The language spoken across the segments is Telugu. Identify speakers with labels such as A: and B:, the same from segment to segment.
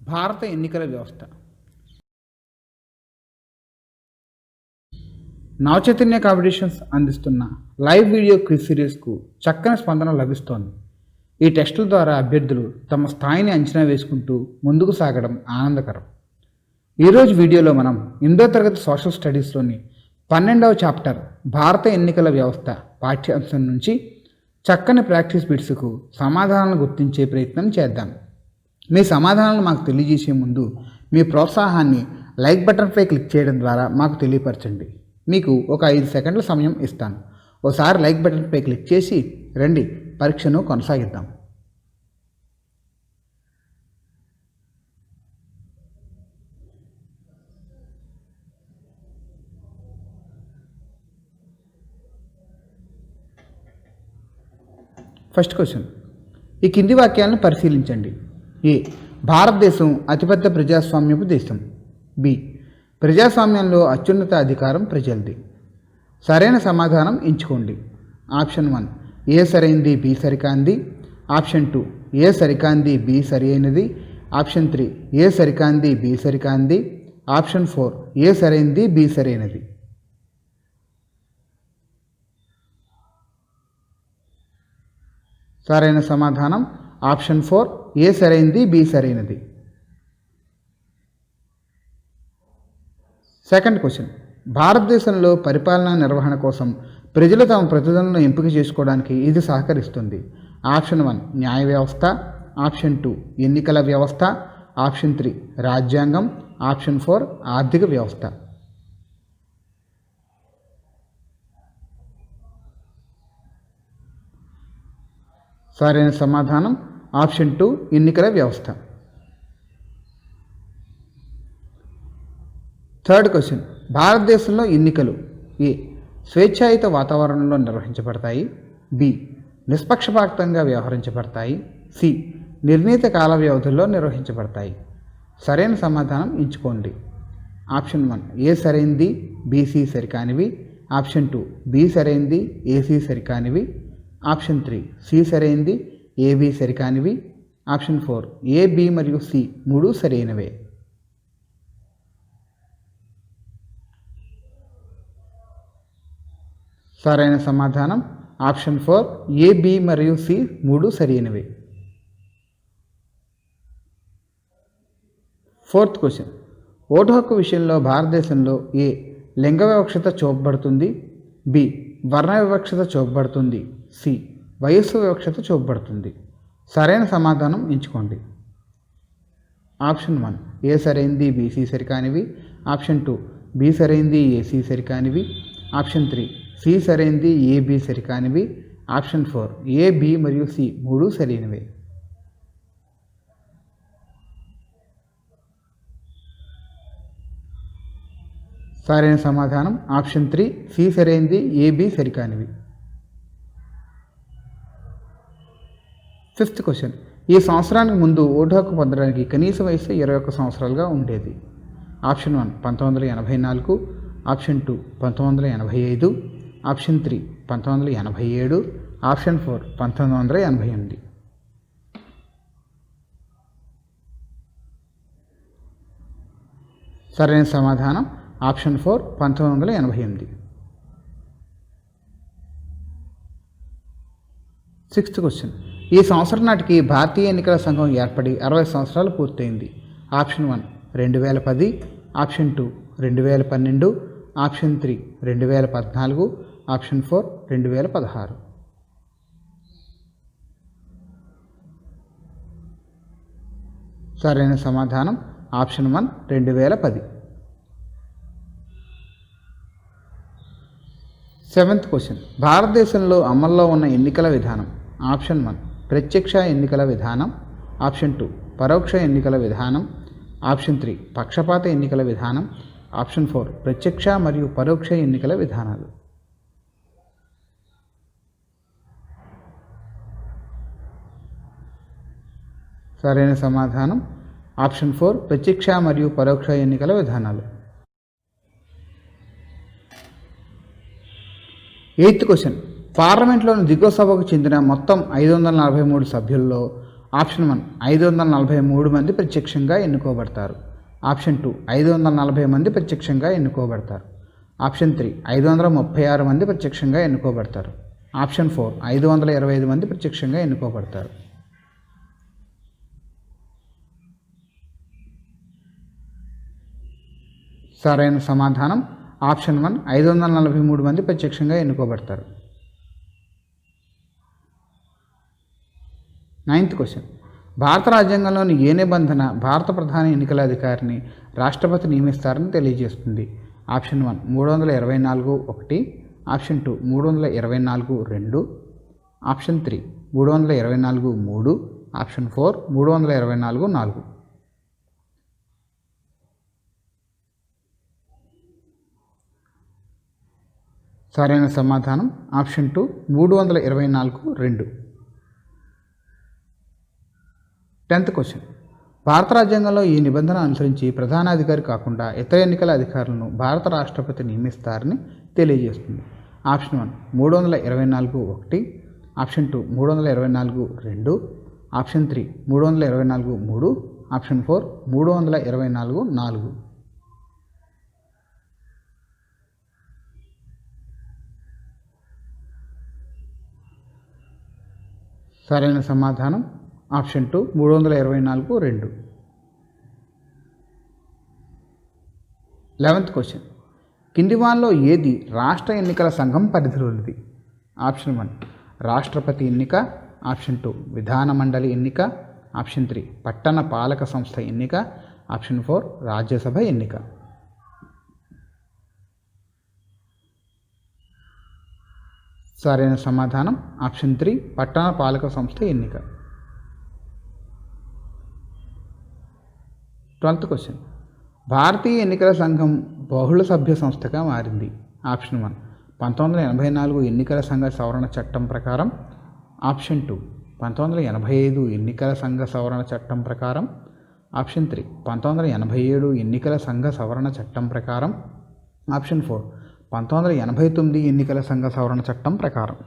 A: భారత ఎన్నికల వ్యవస్థ నవచైతన్య కాంపిటీషన్స్ అందిస్తున్న లైవ్ వీడియో క్విజ్ సిరీస్కు చక్కని స్పందన లభిస్తోంది. ఈ టెస్టుల ద్వారా అభ్యర్థులు తమ స్థాయిని అంచనా వేసుకుంటూ ముందుకు సాగడం ఆనందకరం. ఈరోజు వీడియోలో మనం 8వ తరగతి సోషల్ స్టడీస్లోని 12వ చాప్టర్ భారత ఎన్నికల వ్యవస్థ పాఠ్యాంశం నుంచి చక్కని ప్రాక్టీస్ బిట్స్కు సమాధానాలను గుర్తించే ప్రయత్నం చేద్దాం. మీ సమాధానాలను మాకు తెలియజేసే ముందు మీ ప్రోత్సాహాన్ని లైక్ బటన్పై క్లిక్ చేయడం ద్వారా మాకు తెలియపరచండి. మీకు ఒక 5 సెకండ్ల సమయం ఇస్తాను. ఒకసారి లైక్ బటన్పై క్లిక్ చేసి రండి పరీక్షను కొనసాగిద్దాం. ఫస్ట్ క్వశ్చన్, ఈ కింది వాక్యాలను పరిశీలించండి. ఏ. భారతదేశం అతిపెద్ద ప్రజాస్వామ్యపు దేశం. బి. ప్రజాస్వామ్యంలో అత్యున్నత అధికారం ప్రజలది. సరైన సమాధానం ఎంచుకోండి. ఆప్షన్ 1 ఏ సరైంది, బి సరికాంది. ఆప్షన్ 2 ఏ సరికాంది, బి సరి అయినది. ఆప్షన్ 3 ఏ సరికాంది, బి సరికాంది. ఆప్షన్ 4 ఏ సరైంది, బి సరైనది. సరైన సమాధానం ఆప్షన్ 4 ఏ సరైంది, బి సరైనది. సెకండ్ క్వశ్చన్, భారతదేశంలో పరిపాలనా నిర్వహణ కోసం ప్రజలు తమ ప్రతినిధులను ఎంపిక చేసుకోవడానికి ఇది సహకరిస్తుంది. ఆప్షన్ 1 న్యాయ వ్యవస్థ. ఆప్షన్ 2 ఎన్నికల వ్యవస్థ. ఆప్షన్ 3 రాజ్యాంగం. ఆప్షన్ 4 ఆర్థిక వ్యవస్థ. సరైన సమాధానం ఆప్షన్ 2 ఎన్నికల వ్యవస్థ. థర్డ్ క్వశ్చన్, భారతదేశంలో ఎన్నికలు ఏ స్వేచ్ఛాయుత వాతావరణంలో నిర్వహించబడతాయి. బి నిష్పక్షపాతంగా వ్యవహరించబడతాయి. సి నిర్ణీత కాల వ్యవధిలో నిర్వహించబడతాయి. సరైన సమాధానం ఎంచుకోండి. ఆప్షన్ 1 ఏ సరైంది, బీసీ సరికానివి. ఆప్షన్ 2 బి సరైంది, ఏసీ సరికానివి. ఆప్షన్ 3 సి సరైంది, ఏబి సరికానివి. ఆప్షన్ 4 ఏ, బి మరియు సి మూడు సరైనవే. సరైన సమాధానం ఆప్షన్ 4 ఏ, బి మరియు సి మూడు సరైనవే. ఫోర్త్ క్వశ్చన్, ఓటు హక్కు విషయంలో భారతదేశంలో ఏ లింగ వివక్షత చూపబడుతుంది. బి వర్ణ వివక్షత చూపబడుతుంది. సి వయస్సు వివక్షత చూపబడుతుంది. సరైన సమాధానం ఎంచుకోండి. ఆప్షన్ 1 ఏ సరైంది, బీసీ సరికానివి. ఆప్షన్ 2 బి సరైంది, ఏసీ సరికానివి. ఆప్షన్ 3 సి సరైంది, ఏబి సరికానివి. ఆప్షన్ 4 ఏ, బి మరియు సి మూడు సరైనవే. సరైన సమాధానం ఆప్షన్ 3 సి సరైంది, ఏబి సరికానివి. ఫిఫ్త్ క్వశ్చన్, ఈ సంవత్సరానికి ముందు ఓటు హక్కు పొందడానికి కనీస వయసు 21 సంవత్సరాలుగా ఉండేది. ఆప్షన్ 1 1984. ఆప్షన్ 2 1985. ఆప్షన్ 3 1987. ఆప్షన్ 4 1988. సరైన సమాధానం ఆప్షన్ 4 1988. సిక్స్త్ క్వశ్చన్, ఈ సంవత్సరం నాటికి భారతీయ ఎన్నికల సంఘం ఏర్పడి 60 సంవత్సరాలు పూర్తయింది. ఆప్షన్ 1 2010. ఆప్షన్ 2 2012. ఆప్షన్ 3 2014. ఆప్షన్ 4 2016. సరైన సమాధానం ఆప్షన్ 1 2010. సెవెంత్ క్వశ్చన్, భారతదేశంలో అమల్లో ఉన్న ఎన్నికల విధానం. ఆప్షన్ 1 ప్రత్యక్ష ఎన్నికల విధానం. ఆప్షన్ 2 పరోక్ష ఎన్నికల విధానం. ఆప్షన్ 3 పక్షపాత ఎన్నికల విధానం. ఆప్షన్ 4 ప్రత్యక్ష మరియు పరోక్ష ఎన్నికల విధానాలు. సరైన సమాధానం ఆప్షన్ 4 ప్రత్యక్ష మరియు పరోక్ష ఎన్నికల విధానాలు. ఎయిత్ క్వశ్చన్, పార్లమెంట్లోని దిగువ సభకు చెందిన మొత్తం 543 సభ్యుల్లో ఆప్షన్ 1 543 మంది ప్రత్యక్షంగా ఎన్నుకోబడతారు. ఆప్షన్ 2 540 మంది ప్రత్యక్షంగా ఎన్నుకోబడతారు. ఆప్షన్ 3 536 మంది ప్రత్యక్షంగా ఎన్నుకోబడతారు. ఆప్షన్ 4 525 మంది ప్రత్యక్షంగా ఎన్నుకోబడతారు. సరైన సమాధానం ఆప్షన్ 1 543 మంది ప్రత్యక్షంగా ఎన్నుకోబడతారు. 9th question. భారత రాజ్యాంగంలోని ఏ నిబంధన భారత ప్రధాన ఎన్నికల అధికారిని రాష్ట్రపతి నియమిస్తారని తెలియజేస్తుంది? Option 1 324(1), option 2 324(2), option 3 324(3), option 4 324(4). సరైన సమాధానం ఆప్షన్ 2 324(2). 10th question. భారత రాజ్యాంగంలో ఈ నిబంధన అనుసరించి ప్రధానాధికారి కాకుండా ఇతర ఎన్నికల అధికారులను భారత రాష్ట్రపతి నియమిస్తారని తెలియజేస్తుంది. Option 1 324(1), option 2 324(2), option 3 324(3), option 4 324(4). సరైన సమాధానం ఆప్షన్ 2 324(2). 11th question. కింది వానిలో ఏది రాష్ట్ర ఎన్నికల సంఘం పరిధిలోనిది? ఆప్షన్ 1 రాష్ట్రపతి ఎన్నిక, ఆప్షన్ 2 విధాన మండలి ఎన్నిక, ఆప్షన్ 3 పట్టణ పాలక సంస్థ ఎన్నిక, ఆప్షన్ 4 రాజ్యసభ ఎన్నిక. సరైన సమాధానం ఆప్షన్ 3 పట్టణ పాలక సంస్థ ఎన్నిక. 12th question. భారతీయ ఎన్నికల సంఘం బహుళ సభ్య సంస్థగా మారింది. ఆప్షన్ 1 1984 ఎన్నికల సంఘ సవరణ చట్టం ప్రకారం, ఆప్షన్ 2 1985 ఎన్నికల సంఘ సవరణ చట్టం ప్రకారం, ఆప్షన్ 3 1987 ఎన్నికల సంఘ సవరణ చట్టం ప్రకారం, ఆప్షన్ 4 1989 ఎన్నికల సంఘ సవరణ చట్టం ప్రకారం.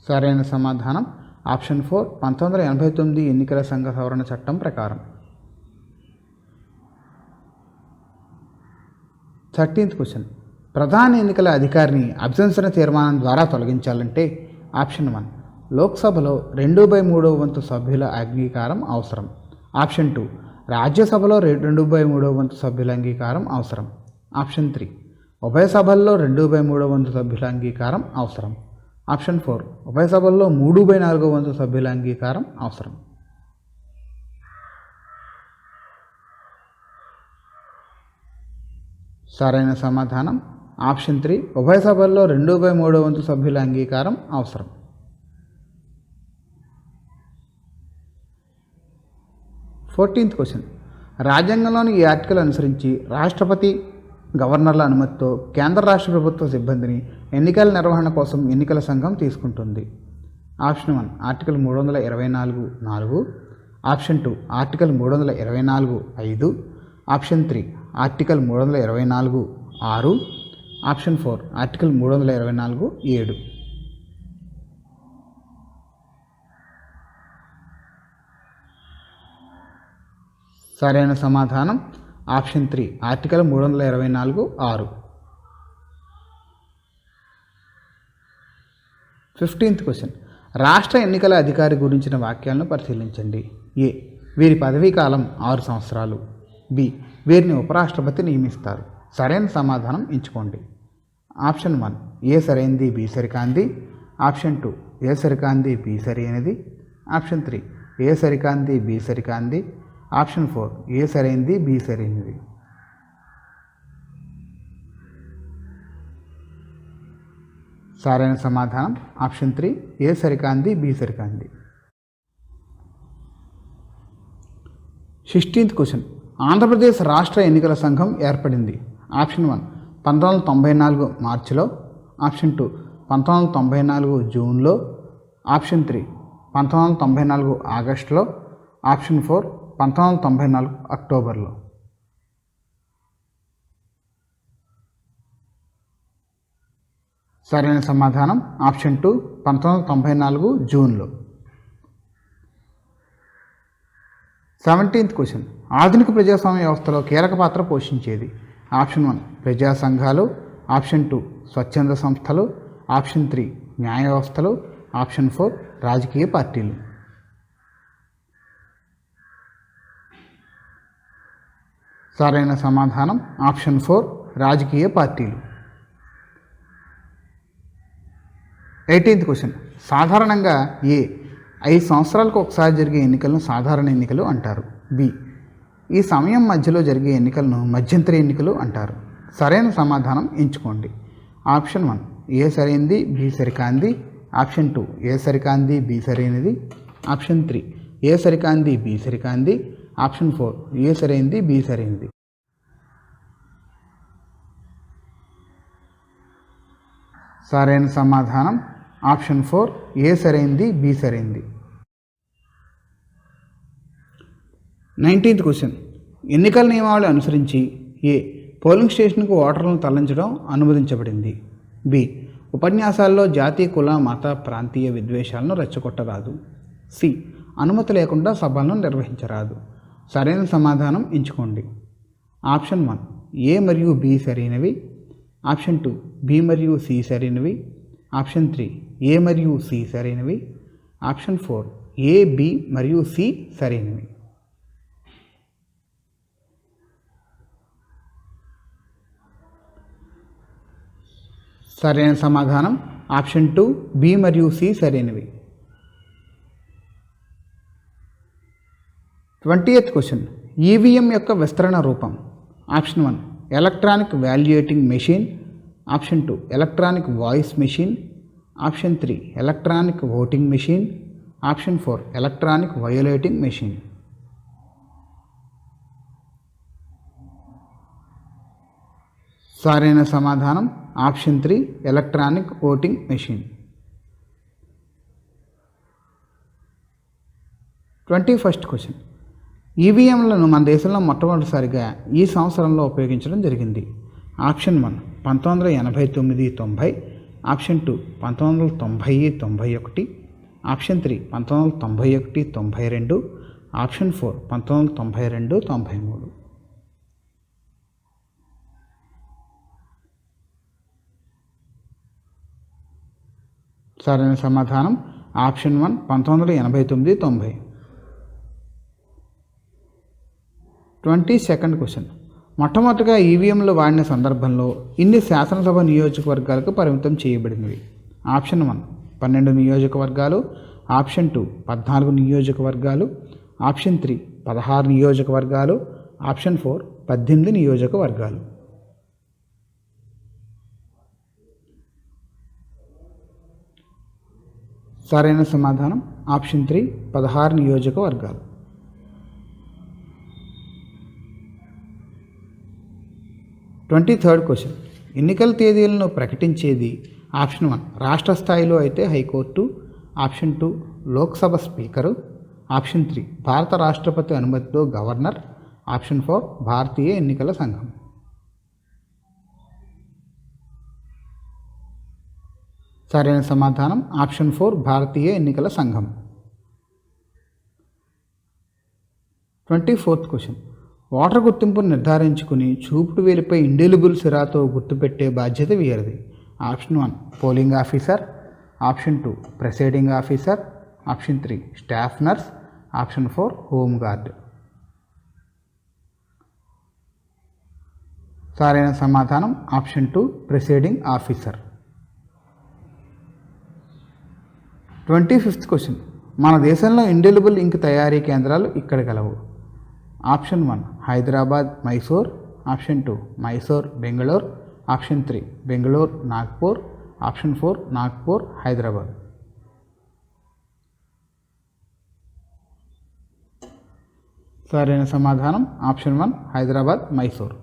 A: సరైన సమాధానం ఆప్షన్ 4 1989 ఎన్నికల సంఘ సవరణ చట్టం ప్రకారం. 13th question. ప్రధాన ఎన్నికల అధికారిని అభ్యర్థన తీర్మానం ద్వారా తొలగించాలంటే ఆప్షన్ 1 లోక్సభలో 2/3 వంతు సభ్యుల అంగీకారం అవసరం, ఆప్షన్ 2 రాజ్యసభలో 2/3 వంతు సభ్యుల అంగీకారం అవసరం, ఆప్షన్ 3 ఉభయ సభల్లో 2/3 వంతు సభ్యుల అంగీకారం అవసరం, ఆప్షన్ 4 ఉభయ సభల్లో 3/4 వంతు సభ్యుల అంగీకారం అవసరం. సరైన సమాధానం ఆప్షన్ 3 ఉభయ సభల్లో 2/3 వంతు సభ్యుల అంగీకారం అవసరం. 14th question. రాజ్యాంగంలోని ఈ ఆర్టికల్ అనుసరించి రాష్ట్రపతి గవర్నర్ల అనుమతితో కేంద్ర రాష్ట్ర ప్రభుత్వ సిబ్బందిని ఎన్నికల నిర్వహణ కోసం ఎన్నికల సంఘం తీసుకుంటుంది. Option 1 article 324(4), option 2 article 324(5), option 3 article 324(6), option 4 article 324(7). సరైన సమాధానం ఆప్షన్ 3 ఆర్టికల్ 324(6). 15th question. రాష్ట్ర ఎన్నికల అధికారి గురించిన వాక్యాలను పరిశీలించండి. ఏ వీరి పదవీ కాలం 6 సంవత్సరాలు, బి వీరిని ఉపరాష్ట్రపతి నియమిస్తారు. సరైన సమాధానం ఎంచుకోండి. ఆప్షన్ 1 ఏ సరైనది, బి సరికాంది, ఆప్షన్ 2 ఏ సరికాంది, బి సరైనది, ఆప్షన్ 3 ఏ సరికాంది, బి సరికాంది, ఆప్షన్ 4 ఏ సరైనది, బి సరైనది. సరైన సమాధానం ఆప్షన్ 3 ఏ సరికాంది, బి సరికాంది. 16th question. ఆంధ్రప్రదేశ్ రాష్ట్ర ఎన్నికల సంఘం ఏర్పడింది. ఆప్షన్ 1 1994 మార్చిలో, ఆప్షన్ 2 1994 జూన్లో, ఆప్షన్ 3 1994 ఆగస్టులో, ఆప్షన్ 4 1994 అక్టోబర్లో. సరైన సమాధానం ఆప్షన్ 2 1994 జూన్లో. 17th question. ఆధునిక ప్రజాస్వామ్య వ్యవస్థలో కీలక పాత్ర పోషించేది. ఆప్షన్ 1 ప్రజా సంఘాలు, ఆప్షన్ 2 స్వచ్ఛంద సంస్థలు, ఆప్షన్ 3 న్యాయ వ్యవస్థలు, ఆప్షన్ 4 రాజకీయ పార్టీలు. సరైన సమాధానం ఆప్షన్ 4 రాజకీయ పార్టీలు. 18th question. సాధారణంగా 5 సంవత్సరాలకు ఒకసారి జరిగే ఎన్నికలను సాధారణ ఎన్నికలు అంటారు. బి ఈ సమయం మధ్యలో జరిగే ఎన్నికలను మధ్యంతర ఎన్నికలు అంటారు. సరైన సమాధానం ఎంచుకోండి. ఆప్షన్ 1 ఏ సరైనది, బి సరికాంది, ఆప్షన్ 2 ఏ సరికాంది, బి సరైనది, ఆప్షన్ 3 ఏ సరికాంది, బి సరికాంది, ఆప్షన్ 4 ఏ సరైనది, బి సరైనది. సరైన సమాధానం ఆప్షన్ 4 ఏ సరైనది, బి సరైనది. 19th question. ఎన్నికల నియమావళి అనుసరించి ఏ పోలింగ్ స్టేషన్కు ఓటర్లను తరలించడం అనుమతించబడింది. బి ఉపన్యాసాల్లో జాతీయ కుల మత ప్రాంతీయ విద్వేషాలను రెచ్చగొట్టరాదు. సి అనుమతి లేకుండా సభలను నిర్వహించరాదు. సరైన సమాధానం ఎంచుకోండి. ఆప్షన్ 1 ఏ మరియు బి సరైనవి, ఆప్షన్ 2 బి మరియు సి సరైనవి, ఆప్షన్ 3 ఏ మరియు సి సరైనవి, ఆప్షన్ 4 ఏ, బి మరియు సి సరైనవి. సరైన సమాధానం ఆప్షన్ 2 బి మరియు సి సరైనవి. 20th question. ఈవీఎం యొక్క విస్తరణ రూపం. Option 1 electronic valuating machine, option 2 electronic voice machine, option 3 electronic voting machine, option 4 electronic violating machine. సరైన సమాధానం option 3 electronic voting machine. 21st question. ఈవీఎంలను మన దేశంలో మొట్టమొదటిసారిగా ఈ సంవత్సరంలో ఉపయోగించడం జరిగింది. Option 1 1989-90, option 2 1990-91, option 3 1991-92, option 4 1992-93. సరైన సమాధానం ఆప్షన్ 1 1989-90. 22nd question. మొట్టమొదటిగా ఈవీఎంలు వాడిన సందర్భంలో ఇన్ని శాసనసభ నియోజకవర్గాలకు పరిమితం చేయబడినవి. ఆప్షన్ 1 12 నియోజకవర్గాలు, ఆప్షన్ 2 14 నియోజకవర్గాలు, ఆప్షన్ 3 16 నియోజకవర్గాలు, ఆప్షన్ 4 18 నియోజకవర్గాలు. సరైన సమాధానం ఆప్షన్ 3 16 నియోజకవర్గాలు. 23rd question. ఎన్నికల తేదీలను ప్రకటించేది. ఆప్షన్ 1 రాష్ట్ర స్థాయిలో అయితే high court, option 2 Lok Sabha speaker, option 3 భారత రాష్ట్రపతి అనుమతితో గవర్నర్, ఆప్షన్ 4 భారతీయ ఎన్నికల సంఘం. సరైన సమాధానం ఆప్షన్ 4 భారతీయ ఎన్నికల సంఘం. 24th question. ఓటర్ గుర్తింపును నిర్ధారించుకుని చూపుడు వేలిపై ఇండెలిబుల్ సిరాతో గుర్తుపెట్టే బాధ్యత వీరిది. Option 1 polling officer, option 2 presiding officer, option 3 staff nurse, option 4 home guard. సరైన సమాధానం option 2 presiding officer. 25th question. మన దేశంలో ఇండెలిబుల్ ఇంక్ తయారీ కేంద్రాలు ఇక్కడ గలవు. Option 1 Hyderabad Mysore, option 2 Mysore Bengaluru, option 3 Bengaluru Nagpur, option 4 Nagpur Hyderabad. సరైన సమాధానం ఆప్షన్ 1 హైదరాబాద్ మైసూర్.